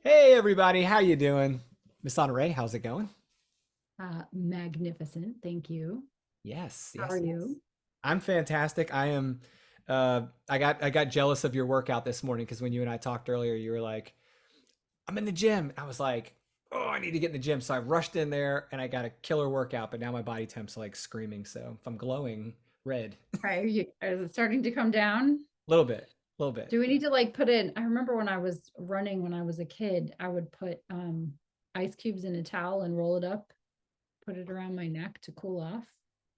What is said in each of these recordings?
Hey everybody, how you doing? Miss Honore, how's it going? Magnificent. Thank you. Yes, How are yes, yes. you? I'm fantastic. I got jealous of your workout this morning because when you and I talked earlier, you were like, I'm in the gym. I was like, oh, I need to get in the gym. So I rushed in there and I got a killer workout, but now my body temp's like screaming. So if I'm glowing red, a Right. Is it starting to come down? little bit, a little bit. Do we need to like put in? I remember when I was running when I was a kid, I would put ice cubes in a towel and roll it up, put it around my neck to cool off.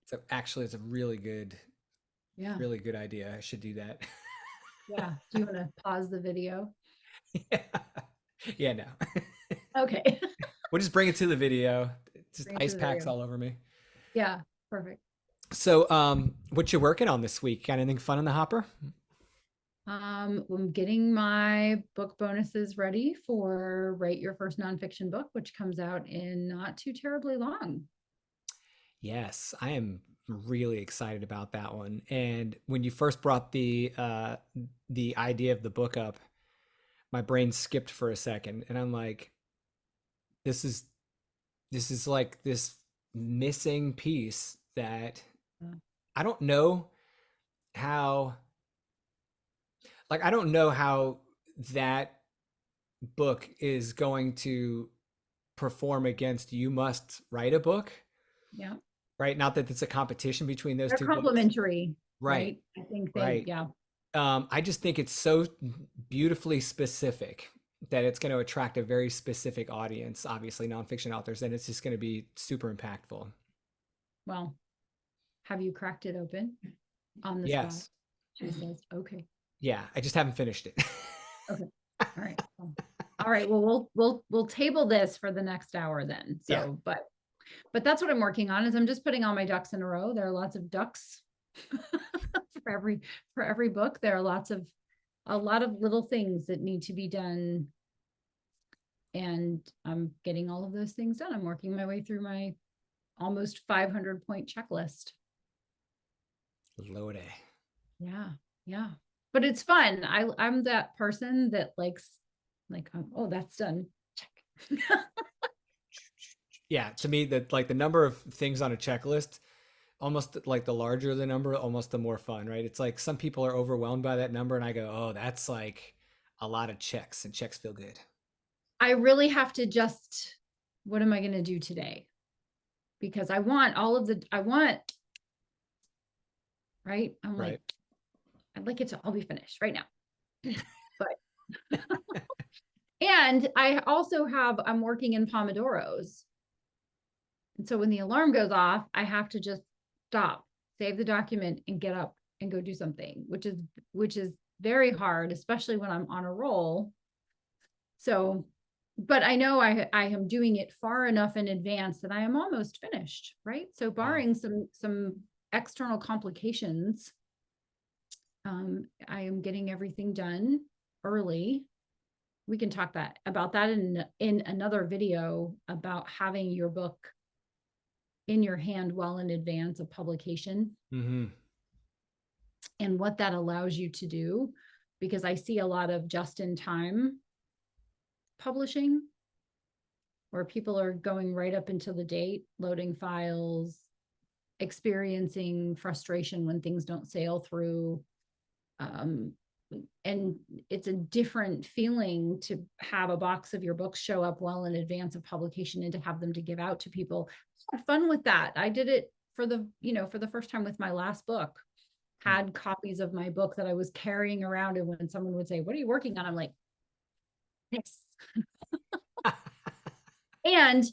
So actually it's a Yeah. really good idea. I should do that. Yeah. Do you want to pause the video? Yeah. Yeah, no. Okay. We'll just bring it to the video. Just Bring it to ice the packs video. all over me. Yeah. Perfect. So, what you working on this week? Got anything fun in the hopper? I'm getting my book bonuses ready for Write Your First Nonfiction Book, which comes out in not too terribly long. Yes, I am really excited about that one. And when you first brought the idea of the book up, my brain skipped for a second, and I'm like, this is this is like this missing piece that I don't know how I don't know how that book is going to perform against You Must Write a Book, Yeah. right? Not that it's a competition between those They're two books. complementary, Right, right? I think they, right. yeah. I just think it's so beautifully specific that it's going to attract a very specific audience, obviously nonfiction authors, and it's just going to be super impactful. Well, have you cracked it open on the spot? Yes. She says, okay, Yeah, I just haven't finished it. okay. All right. All right. Well, we'll table this for the next hour then. Yeah. So, but that's what I'm working on is I'm just putting all my ducks in a row. There are lots of ducks for every book. There are a lot of little things that need to be done. And I'm getting all of those things done. I'm working my way through my almost 500-point checklist. Lode. Yeah, yeah. But it's fun. I'm that person that likes oh, that's done. Check. Yeah, to me that like the number of things on a checklist, almost like the larger the number, almost the more fun, right? It's like some people are overwhelmed by that number and I go, "Oh, that's like a lot of checks and checks feel good." I really have to just what am I going to do today? Because I want all of the I want, right? I'm like Right. I'd like it to all be finished right now. But and I also have I'm working in Pomodoros. And so when the alarm goes off, I have to just stop, save the document and get up and go do something, which is very hard, especially when I'm on a roll. So, but I know I am doing it far enough in advance that I am almost finished, right? So Wow. barring some external complications, I am getting everything done early. We can talk about that in another video about having your book in your hand well in advance of publication Mhm. and what that allows you to do, because I see a lot of just in time publishing where people are going right up until the date, loading files, experiencing frustration when things don't sail through. Um, and it's a different feeling to have a box of your books show up well in advance of publication and to have them to give out to people. I had fun with that. I did it for the first time with my last book. Had copies of my book that I was carrying around, and when someone would say, "What are you working on?" I'm like, "This." And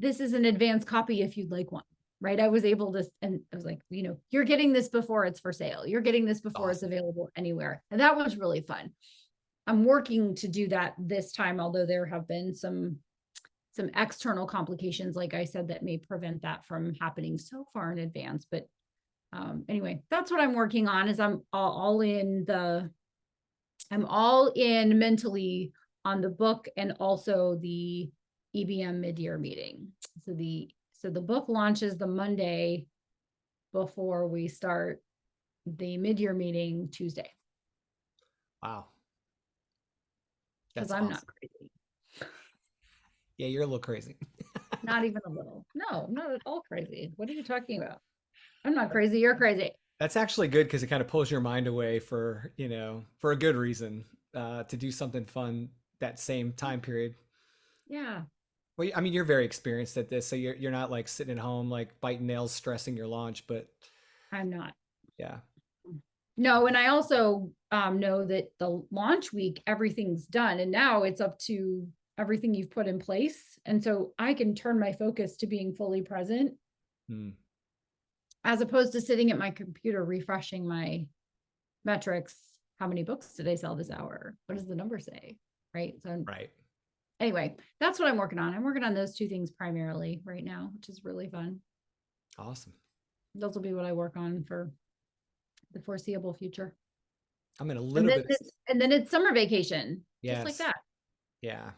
this is an advanced copy if you'd like one, right? I was able to, and I was like, you're getting this before it's for sale. You're getting this before it's Awesome. available anywhere. And that was really fun. I'm working to do that this time, although there have been some external complications, like I said, that may prevent that from happening so far in advance. But anyway, that's what I'm working on is I'm all in mentally on the book and also the EBM mid-year meeting. So the book launches the Monday before we start the mid-year meeting Tuesday Wow. because That's I'm not awesome. crazy. Yeah, you're a little crazy. Not even a little. No, I'm not at all crazy. What are you talking about? I'm not crazy. You're crazy. That's actually good because it kind of pulls your mind away for, for a good reason, to do something fun that same time period. Yeah, Well, I mean, you're very experienced at this, so you're not like sitting at home like biting nails, stressing your launch, but I'm not. yeah. No, and I also know that the launch week, everything's done. And now it's up to everything you've put in place. And so I can turn my focus to being fully present Hmm. as opposed to sitting at my computer refreshing my metrics. How many books did I sell this hour? What does the number say? Right. So Right. anyway, that's what I'm working on. I'm working on those two things primarily right now, which is really fun. Awesome. Those will be what I work on for the foreseeable future. I'm in a And little then bit. it's summer vacation, just like Yes. that. Yeah.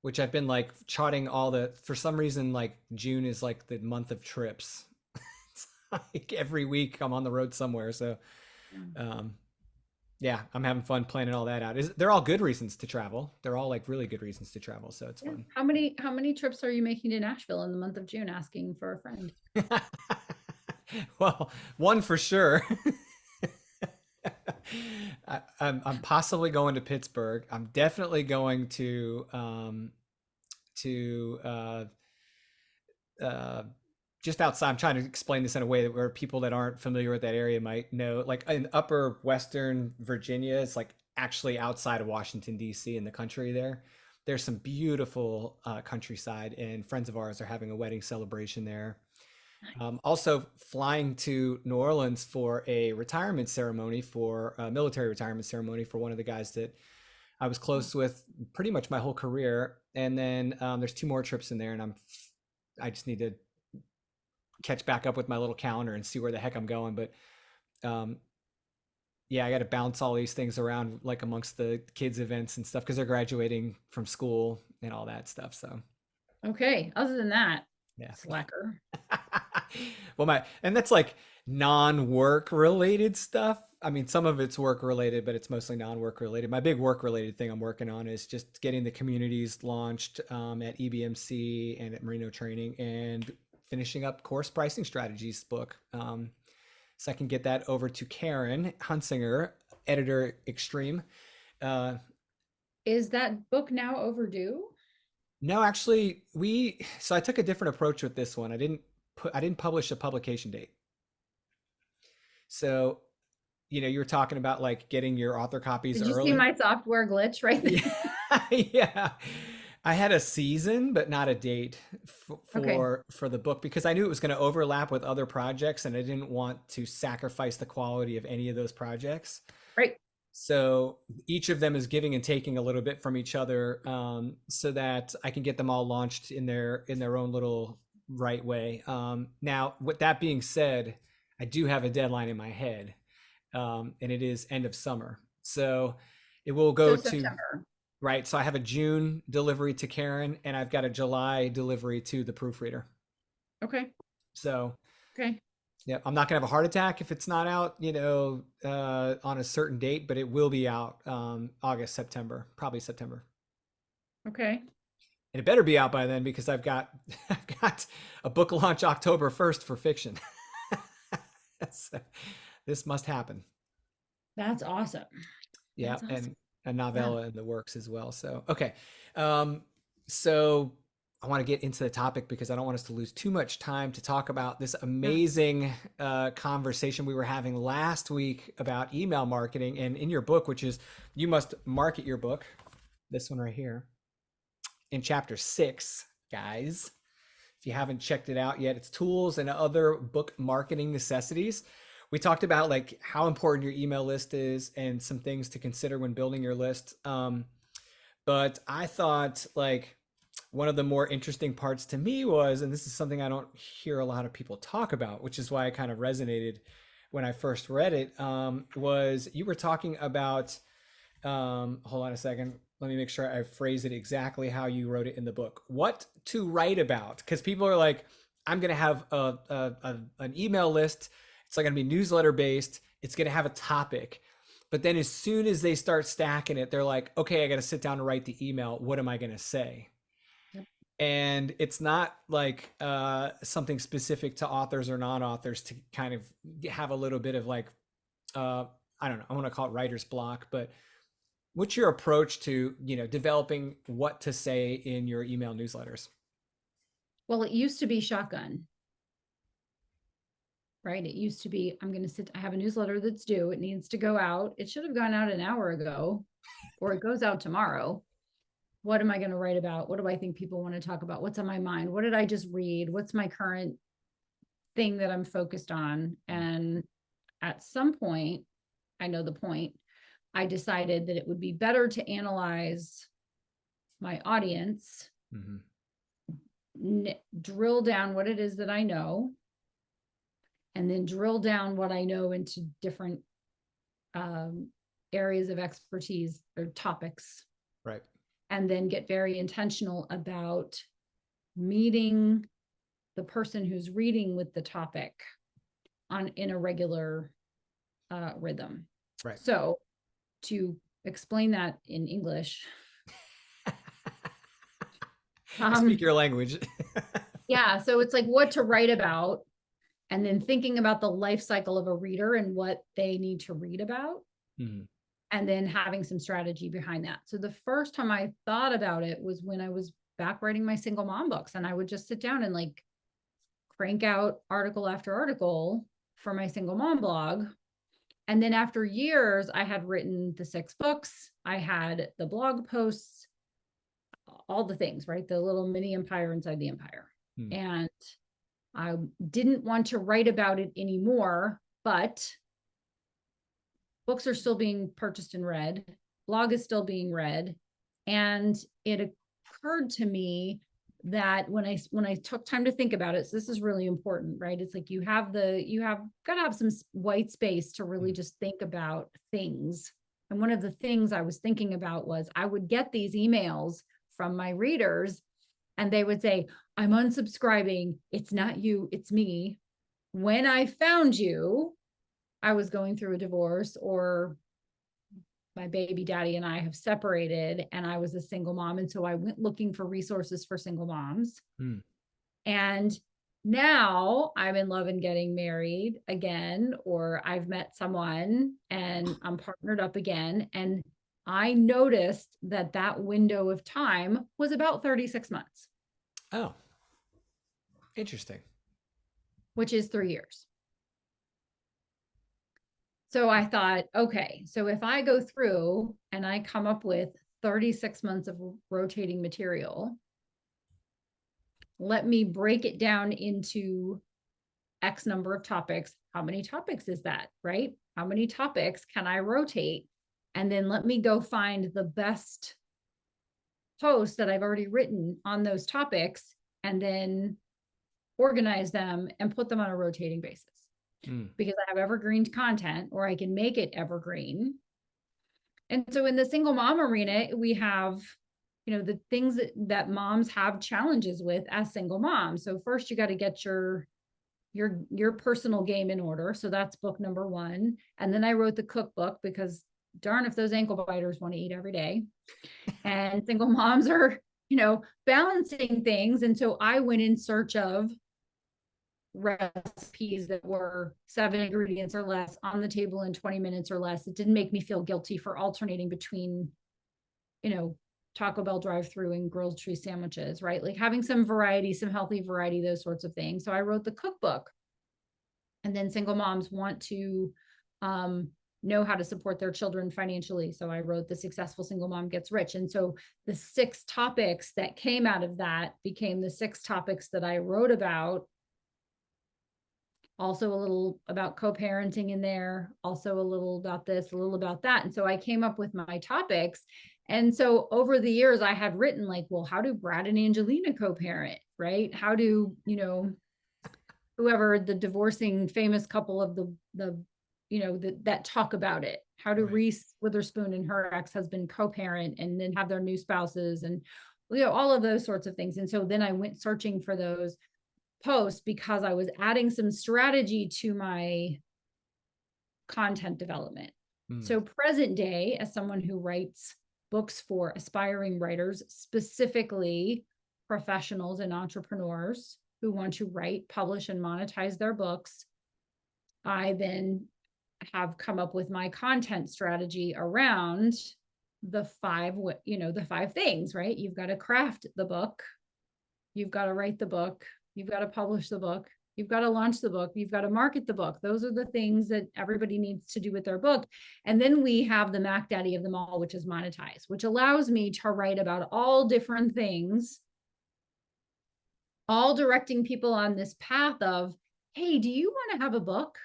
Which I've been like charting all the, for some reason, like June is like the month of trips. It's like every week I'm on the road somewhere. So, Yeah. um, yeah, I'm having fun planning all that out. They're all good reasons to travel. They're all like really good reasons to travel. So it's Yeah. fun. How many trips are you making to Nashville in the month of June asking for a friend? Well, one for sure. I'm possibly going to Pittsburgh. I'm definitely going to uh, just outside. I'm trying to explain this in a way that where people that aren't familiar with that area might know. Like in upper Western Virginia, it's like actually outside of Washington D.C. in the country there. There's some beautiful countryside, and friends of ours are having a wedding celebration there. Also, flying to New Orleans for a retirement ceremony, for a military retirement ceremony for one of the guys that I was close with pretty much my whole career. And then there's two more trips in there, and I just need to catch back up with my little calendar and see where the heck I'm going. But um, yeah, I got to bounce all these things around like amongst the kids' events and stuff because they're graduating from school and all that stuff. So Okay. Other than that, yeah. slacker. Well, and that's like non-work related stuff. I mean, some of it's work related, but it's mostly non-work related. My big work related thing I'm working on is just getting the communities launched at EBMC and at Merino Training, and finishing up course pricing strategies book. So I can get that over to Karen Hunsinger, editor extreme. Uh, Is that book now overdue? no, actually, so I took a different approach with this one. I didn't publish a publication date. So, you were talking about like getting your author copies Did you see early. my software glitch right there? Yeah. Yeah. I had a season, but not a date Okay. for the book because I knew it was going to overlap with other projects and I didn't want to sacrifice the quality of any of those projects. Right. So each of them is giving and taking a little bit from each other, so that I can get them all launched in their own little right way. Now, with that being said, I do have a deadline in my head, and it is end of summer. So it will go So to September. right. So I have a June delivery to Karen, and I've got a July delivery to the proofreader. Okay. So Okay. yeah, I'm not gonna have a heart attack if it's not out, on a certain date, but it will be out August, September, probably September, Okay. and it better be out by then because I've got I've got a book launch October 1st for fiction. So this must happen. That's awesome. Yeah, That's awesome. and a Yeah. novella in the works as well. So okay, um, so I want to get into the topic because I don't want us to lose too much time to talk about this Yeah. amazing conversation we were having last week about email marketing, and in your book, which is You Must Market Your Book, this one right here, in chapter 6, guys. If you haven't checked it out yet, it's tools and other book marketing necessities. We talked about like how important your email list is and some things to consider when building your list. But I thought like one of the more interesting parts to me was, and this is something I don't hear a lot of people talk about, which is why I kind of resonated when I first read it, was you were talking about, hold on a second. Let me make sure I phrase it exactly how you wrote it in the book. What to write about? Because people are like, I'm going to have an email list. It's like going to be newsletter based. It's going to have a topic. But then as soon as they start stacking it, they're like, okay, I got to sit down and write the email. What am I going to say? Yep. And it's not like something specific to authors or non-authors to kind of have a little bit of like I don't know, I want to call it writer's block, but what's your approach to, developing what to say in your email newsletters? Well, it used to be shotgun, right? It used to be, I have a newsletter that's due. It needs to go out. It should have gone out an hour ago, or it goes out tomorrow. What am I going to write about? What do I think people want to talk about? What's on my mind? What did I just read? What's my current thing that I'm focused on? And at some point, I know the point, I decided that it would be better to analyze my audience, drill down what it is that I know, and then drill down what I know into different areas of expertise or topics. Right. And then get very intentional about meeting the person who's reading with the topic in a regular rhythm. Right. So to explain that in English, I speak your language. yeah. So it's like what to write about, and then thinking about the life cycle of a reader and what they need to read about. And then having some strategy behind that. So the first time I thought about it was when I was back writing my single mom books, and I would just sit down and like crank out article after article for my single mom blog. And then after years, I had written the 6 books. I had the blog posts, all the things, right? The little mini empire inside the empire. And I didn't want to write about it anymore, but books are still being purchased and read. Blog is still being read. And it occurred to me that when I took time to think about it, so this is really important, right? It's like you have got to have some white space to really just think about things. And one of the things I was thinking about was I would get these emails from my readers and they would say, I'm unsubscribing. It's not you, it's me. When I found you, I was going through a divorce, or my baby daddy and I have separated, and I was a single mom. And so I went looking for resources for single moms. And now I'm in love and getting married again, or I've met someone and I'm partnered up again. And I noticed that that window of time was about 36 months. Oh, interesting. Which is 3 years. So I thought, okay, so if I go through and I come up with 36 months of rotating material, let me break it down into X number of topics. How many topics is that, right? How many topics can I rotate? And then let me go find the best posts that I've already written on those topics, and then organize them and put them on a rotating basis. Because I have evergreen content, or I can make it evergreen. And so in the single mom arena, we have, the things that moms have challenges with as single moms. So first you got to get your personal game in order. So that's book number 1. And then I wrote the cookbook, because darn if those ankle biters want to eat every day. And single moms are, balancing things. And so I went in search of recipes that were 7 ingredients or less on the table in 20 minutes or less. It didn't make me feel guilty for alternating between, Taco Bell drive-through and grilled cheese sandwiches, right? Like having some variety, some healthy variety, those sorts of things. So I wrote the cookbook. And then single moms want to know how to support their children financially. So I wrote The Successful Single Mom Gets Rich. And so the 6 topics that came out of that became the 6 topics that I wrote about. Also a little about co-parenting in there, also a little about this, a little about that. And so I came up with my topics. And so over the years I had written like, well, how do Brad and Angelina co-parent, right? How do, whoever the divorcing famous couple of that talk about it. How do Reese Witherspoon and her ex-husband co-parent and then have their new spouses, and all of those sorts of things. And so then I went searching for those posts because I was adding some strategy to my content development. So present day, as someone who writes books for aspiring writers, specifically professionals and entrepreneurs who want to write, publish, and monetize their books. I then have come up with my content strategy around the five, the five things, right? You've got to craft the book. You've got to write the book. You've got to publish the book. You've got to launch the book. You've got to market the book. Those are the things that everybody needs to do with their book. And then we have the Mac Daddy of them all, which is monetize, which allows me to write about all different things, all directing people on this path of, hey, do you want to have a book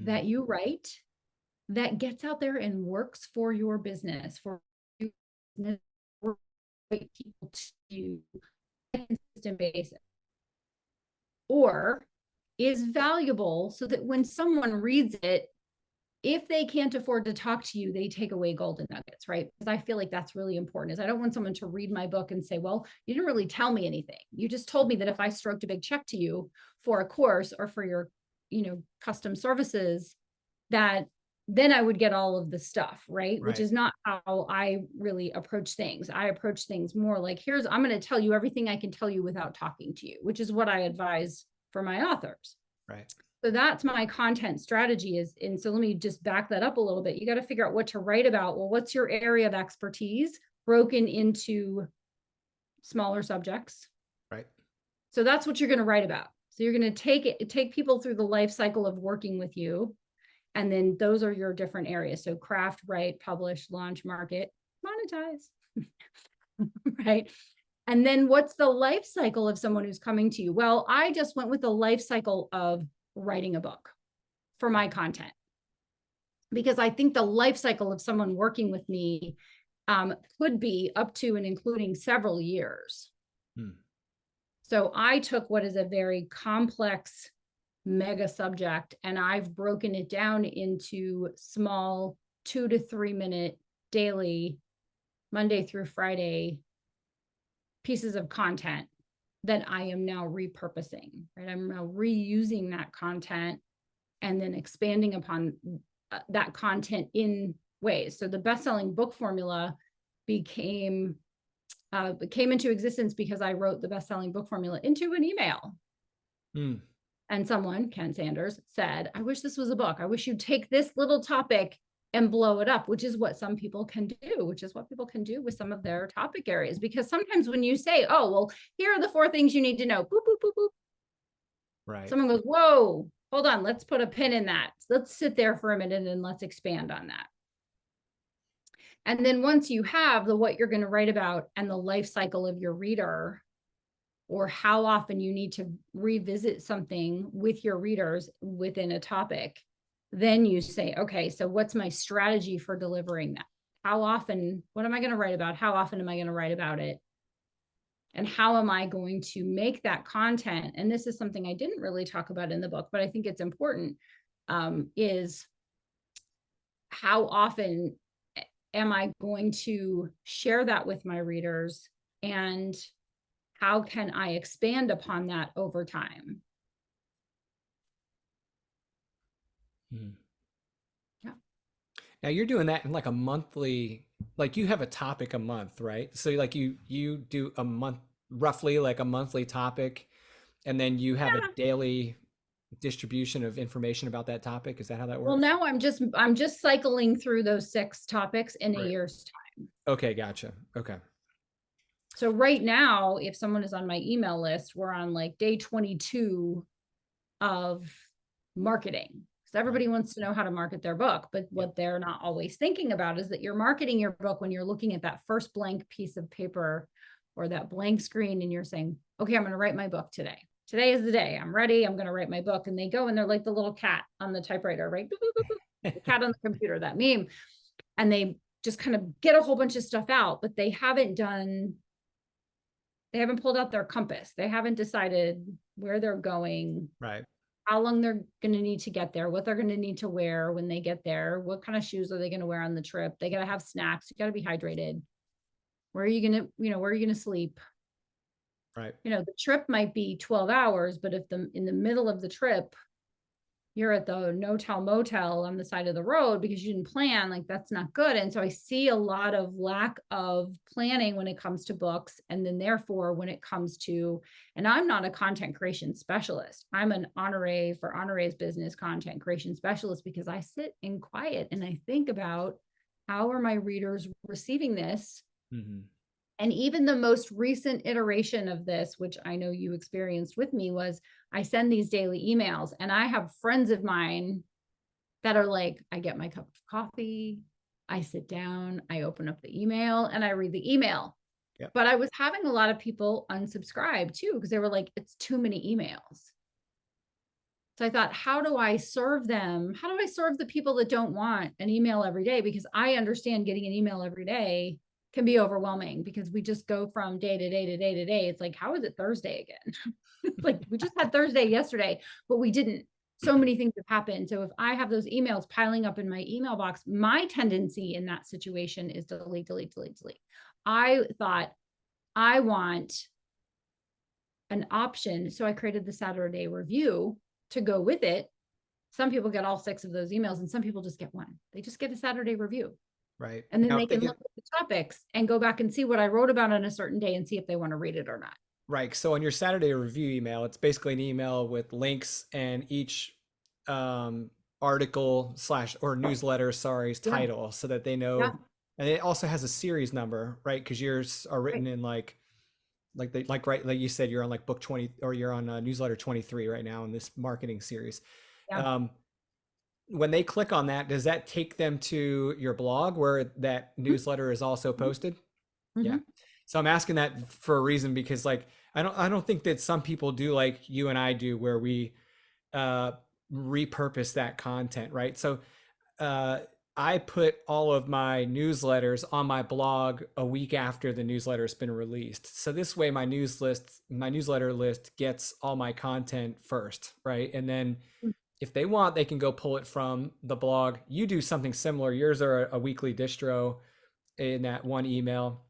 that you write that gets out there and works for your business, for your business, for people to on a consistent basis, or is valuable so that when someone reads it, if they can't afford to talk to you, they take away golden nuggets, right? Because I feel like that's really important. Is I don't want someone to read my book and say, well, you didn't really tell me anything. You just told me that if I stroked a big check to you for a course or for your, custom services, that then I would get all of the stuff, right? Which is not how I really approach things. I approach things more like, I'm going to tell you everything I can tell you without talking to you, which is what I advise for my authors. Right. So that's my content strategy and so let me just back that up a little bit. You got to figure out what to write about. Well, what's your area of expertise broken into smaller subjects? Right. So that's what you're going to write about. So you're going to take people through the life cycle of working with you. And then those are your different areas. So craft, write, publish, launch, market, monetize, right? And then what's the life cycle of someone who's coming to you? Well, I just went with the life cycle of writing a book for my content, because I think the life cycle of someone working with me could be up to and including several years. So I took what is a very complex mega subject and I've broken it down into small 2 to 3 minute daily, Monday through Friday pieces of content that I am now repurposing, right? I'm now reusing that content and then expanding upon that content in ways. So the best-selling book formula came into existence because I wrote the best-selling book formula into an email. And someone, Ken Sanders, said, I wish this was a book. I wish you'd take this little topic and blow it up, which is what some people can do, which is what people can do with some of their topic areas. Because sometimes when you say, oh, well, here are the 4 things you need to know, boop, boop, boop, boop. Right. Someone goes, whoa, hold on, let's put a pin in that. Let's sit there for a minute and let's expand on that. And then once you have what you're going to write about and the life cycle of your reader, or how often you need to revisit something with your readers within a topic, then you say, okay, so what's my strategy for delivering that? How often, what am I going to write about? How often am I going to write about it? And how am I going to make that content? And this is something I didn't really talk about in the book, but I think it's important, is how often am I going to share that with my readers, and how can I expand upon that over time? Yeah. Now you're doing that in like a monthly, like you have a topic a month, right? So like you do a month, roughly like a monthly topic, and then you have a daily distribution of information about that topic. Is that how that works? Well, now I'm just cycling through those 6 topics in a year's time. Okay, gotcha. Okay. So right now, if someone is on my email list, we're on like day 22 of marketing. Because everybody wants to know how to market their book, but what they're not always thinking about is that you're marketing your book when you're looking at that first blank piece of paper or that blank screen and you're saying, okay, I'm going to write my book today. Today is the day. I'm ready. I'm going to write my book. And they go and they're like the little cat on the typewriter, right? The cat on the computer, that meme. And they just kind of get a whole bunch of stuff out, but they haven't pulled out their compass. They haven't decided where they're going, right? How long they're going to need to get there, what they're going to need to wear when they get there, what kind of shoes are they going to wear on the trip? They got to have snacks. You got to be hydrated. Where are you going to, where are you going to sleep? Right. The trip might be 12 hours, but if in the middle of the trip, you're at the no-tell motel on the side of the road because you didn't plan, like that's not good. And so I see a lot of lack of planning when it comes to books. And then therefore, when it comes to, and I'm not a content creation specialist, I'm an Honore for Honore's business content creation specialist, because I sit in quiet and I think about how are my readers receiving this? Mm-hmm. And even the most recent iteration of this, which I know you experienced with me, was I send these daily emails, and I have friends of mine that are like, I get my cup of coffee, I sit down, I open up the email, and I read the email. Yep. But I was having a lot of people unsubscribe too, because they were like, it's too many emails. So I thought, how do I serve them? How do I serve the people that don't want an email every day? Because I understand getting an email every day can be overwhelming, because we just go from day to day to day to day. It's like, how is it Thursday again? Like, we just had Thursday yesterday, but we didn't. So many things have happened. So if I have those emails piling up in my email box, my tendency in that situation is delete, delete, delete, delete. I thought, I want an option. So I created the Saturday review to go with it. Some people get all 6 of those emails, and some people just get 1. They just get a Saturday review. Right. And then Now, they if they can get, look at the topics and go back and see what I wrote about on a certain day and see if they want to read it or not. right. So on your Saturday review email, it's basically an email with links and each article slash or newsletter, sorry's Yeah. title, so that they know. Yeah. And it also has a series number, right? Because yours are written Right. in right, like you said, you're on like book 20, or you're on newsletter 23 right now in this marketing series. Yeah. When they click on that, does that take them to your blog where that Mhm. newsletter is also posted? Yeah. Mhm. So I'm asking that for a reason, because like I don't think that some people do like you and I do, where we repurpose that content, right? So uh I put all of my newsletters on my blog a week after the newsletter has been released. So this way my newsletter list gets all my content first, right? And then Mm. if they want, they can go pull it from the blog. You do something similar. Yours are a weekly distro in that one email.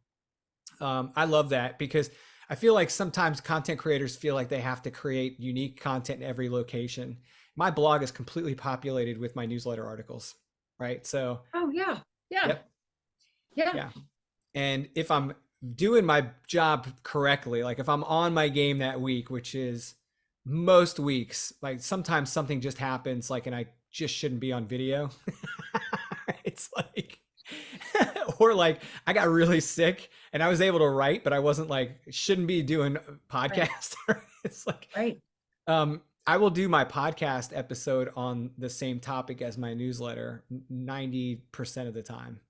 I love that, because I feel like sometimes content creators feel like they have to create unique content in every location. My blog is completely populated with my newsletter articles, right? So, Oh yeah. Yeah. yep, Yeah. yeah. And if I'm doing my job correctly, like if I'm on my game that week, which is most weeks, like sometimes something just happens, like, and I just shouldn't be on video. It's like, or like I got really sick and I was able to write, but I wasn't like, shouldn't be doing Right. podcast. It's like, Right. I will do my podcast episode on the same topic as my newsletter 90% of the time.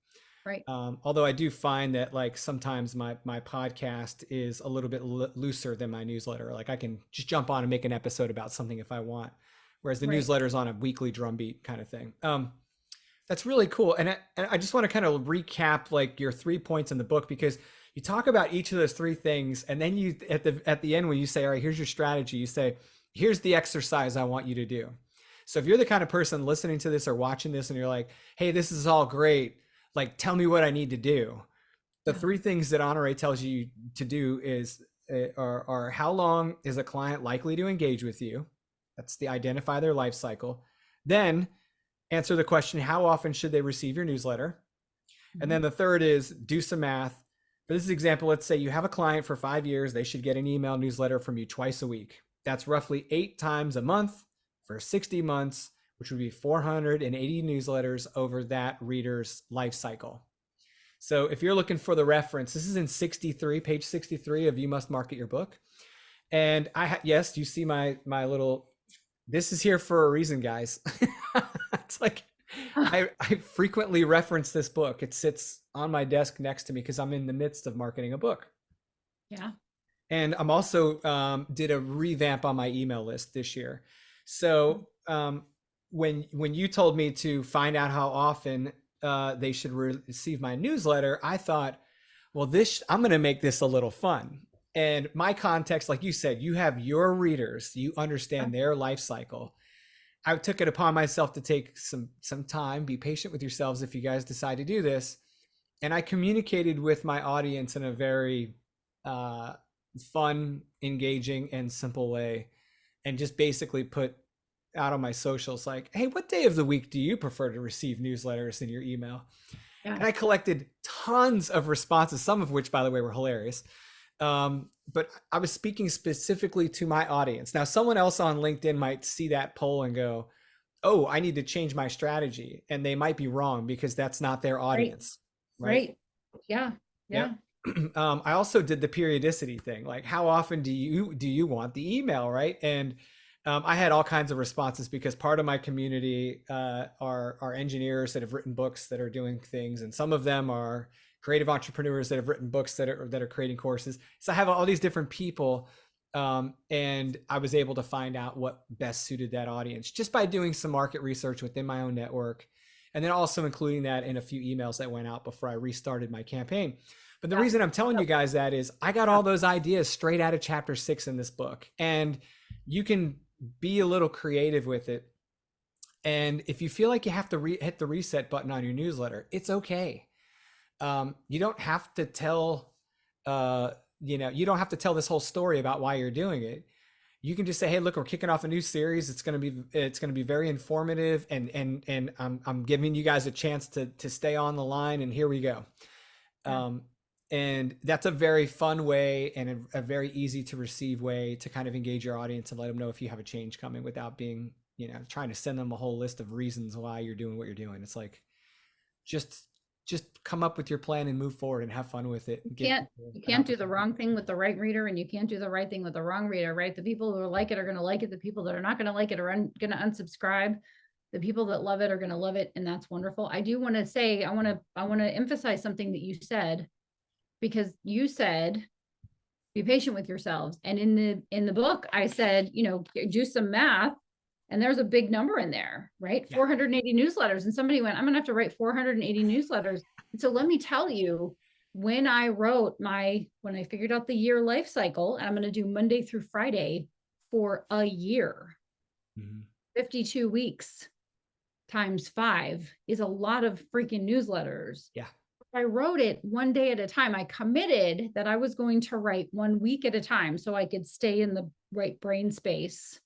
Right. Although I do find that like sometimes my podcast is a little bit looser than my newsletter. Like I can just jump on and make an episode about something if I want, whereas the Right. newsletter is on a weekly drumbeat kind of thing. That's really cool. And I just want to kind of recap like your 3 points in the book, because you talk about each of those 3 things, and then you at the end when you say, all right, here's your strategy, you say, here's the exercise I want you to do. So if you're the kind of person listening to this or watching this and you're like, hey, this is all great, like tell me what I need to do. The Yeah. 3 things that Honore tells you to do is are how long is a client likely to engage with you? That's the identify their life cycle. Then answer the question, how often should they receive your newsletter? And then the third is do some math. For this example, let's say you have a client for 5 years. They should get an email newsletter from you twice a week. That's roughly 8 times a month for 60 months, which would be 480 newsletters over that reader's life cycle. So if you're looking for the reference, this is in 63, page 63 of You Must Market Your Book. And yes, you see my little, this is here for a reason, guys. It's like, I frequently reference this book. It sits on my desk next to me because I'm in the midst of marketing a book. Yeah. And I'm also did a revamp on my email list this year. So when you told me to find out how often they should receive my newsletter, I thought, well, I'm going to make this a little fun. And my context, like you said, you have your readers, you understand their life cycle. I took it upon myself to take some time, be patient with yourselves if you guys decide to do this. And I communicated with my audience in a very fun, engaging, and simple way, and just basically put out on my socials like, hey, what day of the week do you prefer to receive newsletters in your email? Yeah. And I collected tons of responses, some of which, by the way, were hilarious. But I was speaking specifically to my audience. Now, someone else on LinkedIn might see that poll and go, oh, I need to change my strategy. And they might be wrong because that's not their Right. audience. Right. Right. Yeah. Yeah. Yep. I also did the periodicity thing. Like, how often do you want the email, right? And I had all kinds of responses because part of my community are engineers that have written books that are doing things, and some of them are creative entrepreneurs that have written books that are creating courses. So I have all these different people, and I was able to find out what best suited that audience just by doing some market research within my own network, and then also including that in a few emails that went out before I restarted my campaign. But the Yeah. reason I'm telling you guys that is I got all those ideas straight out of chapter 6 in this book, and you can be a little creative with it. And if you feel like you have to hit the reset button on your newsletter, it's okay. You don't have to tell, you don't have to tell this whole story about why you're doing it. You can just say, hey, look, we're kicking off a new series. It's going to be very informative. And I'm giving you guys a chance to stay on the line, and here we go. Yeah. And that's a very fun way and a very easy to receive way to kind of engage your audience and let them know if you have a change coming without being, trying to send them a whole list of reasons why you're doing what you're doing. It's like, just come up with your plan and move forward and have fun with it. And You can't do the wrong thing with the right reader, and you can't do the right thing with the wrong reader, right? The people who like it are going to like it. The people that are not going to like it are going to unsubscribe. The people that love it are going to love it. And that's wonderful. I do want to say, I want to emphasize something that you said, because you said, be patient with yourselves. And in the book, I said, do some math, and there's a big number in there, right? Yeah. 480 newsletters. And somebody went, I'm going to have to write 480 newsletters. And so let me tell you, when I figured out the year life cycle, and I'm going to do Monday through Friday for a year, 52 weeks times 5 is a lot of freaking newsletters. Yeah. I wrote it one day at a time. I committed that I was going to write 1 week at a time so I could stay in the right brain space.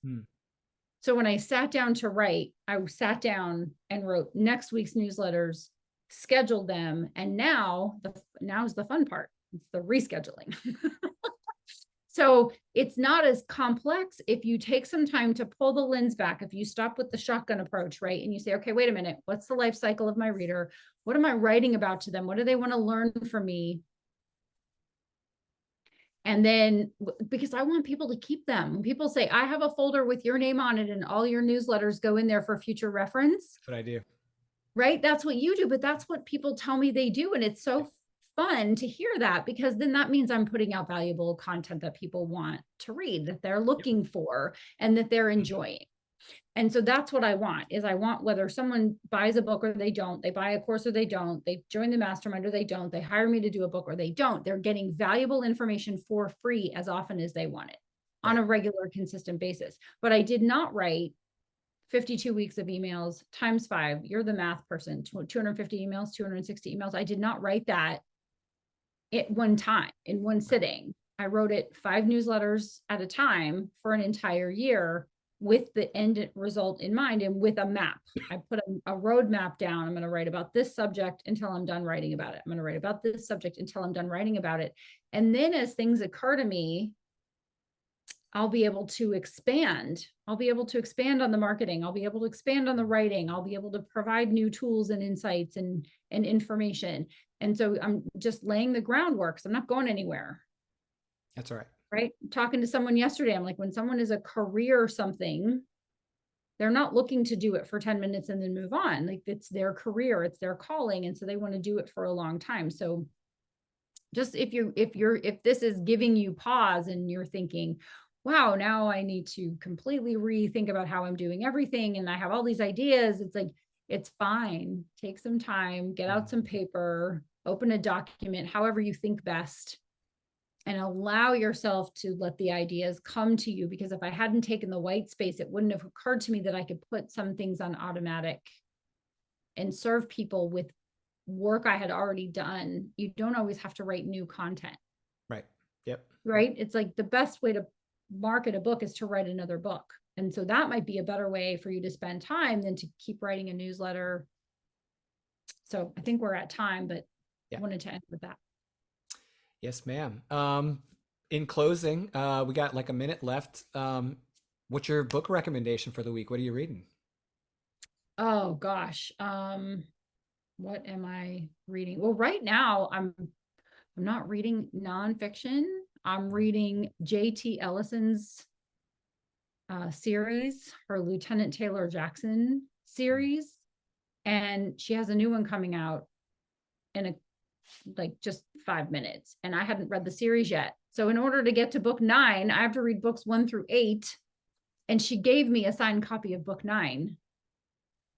So when I sat down to write, I sat down and wrote next week's newsletters, scheduled them, and now's the fun part. It's the rescheduling. So it's not as complex if you take some time to pull the lens back, if you stop with the shotgun approach, right? And you say, okay, wait a minute, what's the life cycle of my reader? What am I writing about to them? What do they want to learn from me? And then, because I want people to keep them. When people say, I have a folder with your name on it and all your newsletters go in there for future reference. That's what I do. Right? That's what you do, but that's what people tell me they do. And it's so fun to hear that, because then that means I'm putting out valuable content that people want to read, that they're looking for, and that they're enjoying. And so that's what I want, is I want, whether someone buys a book or they don't, they buy a course or they don't, they join the mastermind or they don't, they hire me to do a book or they don't, they're getting valuable information for free as often as they want it on a regular, consistent basis. But I did not write 52 weeks of emails times 5. You're the math person. 250 emails, 260 emails. I did not write that at one time in one sitting. I wrote it 5 newsletters at a time for an entire year, with the end result in mind and with a map. I put a roadmap down. I'm going to write about this subject until I'm done writing about it. I'm going to write about this subject until I'm done writing about it. And then as things occur to me, I'll be able to expand. I'll be able to expand on the marketing. I'll be able to expand on the writing. I'll be able to provide new tools and insights and information. And so I'm just laying the groundwork. So I'm not going anywhere. That's right. Right. Talking to someone yesterday, I'm like, when someone is a career something, they're not looking to do it for 10 minutes and then move on. Like, it's their career, it's their calling. And so they want to do it for a long time. So just if this is giving you pause and you're thinking, wow, now I need to completely rethink about how I'm doing everything, and I have all these ideas, it's like, it's fine. Take some time, get out some paper, open a document, however you think best, and allow yourself to let the ideas come to you. Because if I hadn't taken the white space, it wouldn't have occurred to me that I could put some things on automatic and serve people with work I had already done. You don't always have to write new content. Right. Yep. Right. It's like the best way to market a book is to write another book. And so that might be a better way for you to spend time than to keep writing a newsletter. So I think we're at time, but Yeah. wanted to end with that. Yes, ma'am. In closing, we got like a minute left. What's your book recommendation for the week? What are you reading? Oh gosh. What am I reading? Well, right now I'm not reading nonfiction. I'm reading JT Ellison's series, her Lieutenant Taylor Jackson series. And she has a new one coming out in like just 5 minutes. And I hadn't read the series yet. So in order to get to book 9, I have to read books 1 through 8. And she gave me a signed copy of book 9.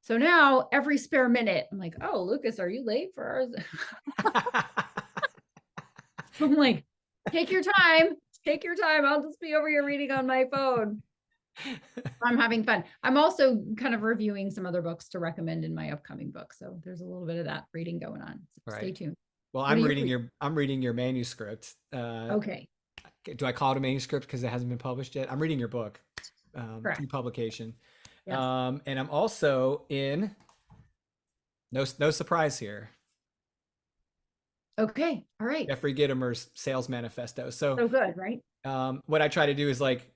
So now every spare minute, I'm like, oh, Lucas, are you late for ours? I'm like, take your time. Take your time. I'll just be over here reading on my phone. I'm having fun. I'm also kind of reviewing some other books to recommend in my upcoming book. So there's a little bit of that reading going on. So stay Right. tuned. Well, What are you reading? I'm reading your manuscript. Okay, Do I call it a manuscript because it hasn't been published yet? I'm reading your book correct. through publication. Yes. And I'm also in no surprise here, Okay. All right. Jeffrey Gitomer's Sales Manifesto. So So good, right? what I try to do is like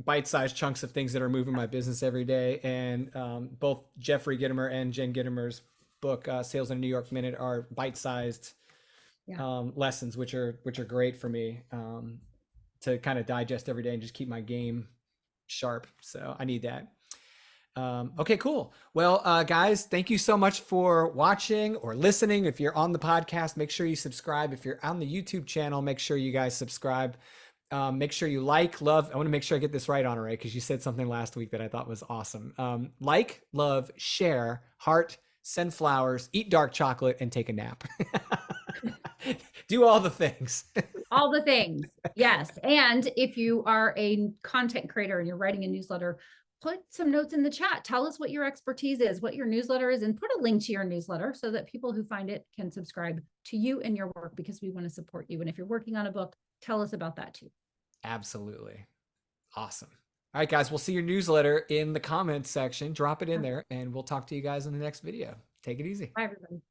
bite-sized chunks of things that are moving my business every day. And both Jeffrey Gitomer and Jen Gitomer's book, Sales in a New York Minute, are bite-sized Yeah. lessons, which are great for me to kind of digest every day and just keep my game sharp. So I need that. Okay, cool. Well, guys, thank you so much for watching or listening. If you're on the podcast, make sure you subscribe. If you're on the YouTube channel, make sure you guys subscribe. Make sure you like, love. I want to make sure I get this right, Honore, because you said something last week that I thought was awesome. Like, love, share, heart, send flowers, eat dark chocolate, and take a nap. Do all the things. All the things. Yes. And if you are a content creator and you're writing a newsletter, put some notes in the chat. Tell us what your expertise is, what your newsletter is, and put a link to your newsletter so that people who find it can subscribe to you and your work, because we want to support you. And if you're working on a book, tell us about that too. Absolutely. Awesome. All right, guys, we'll see your newsletter in the comments section. Drop it in there, and we'll talk to you guys in the next video. Take it easy. Bye, everybody.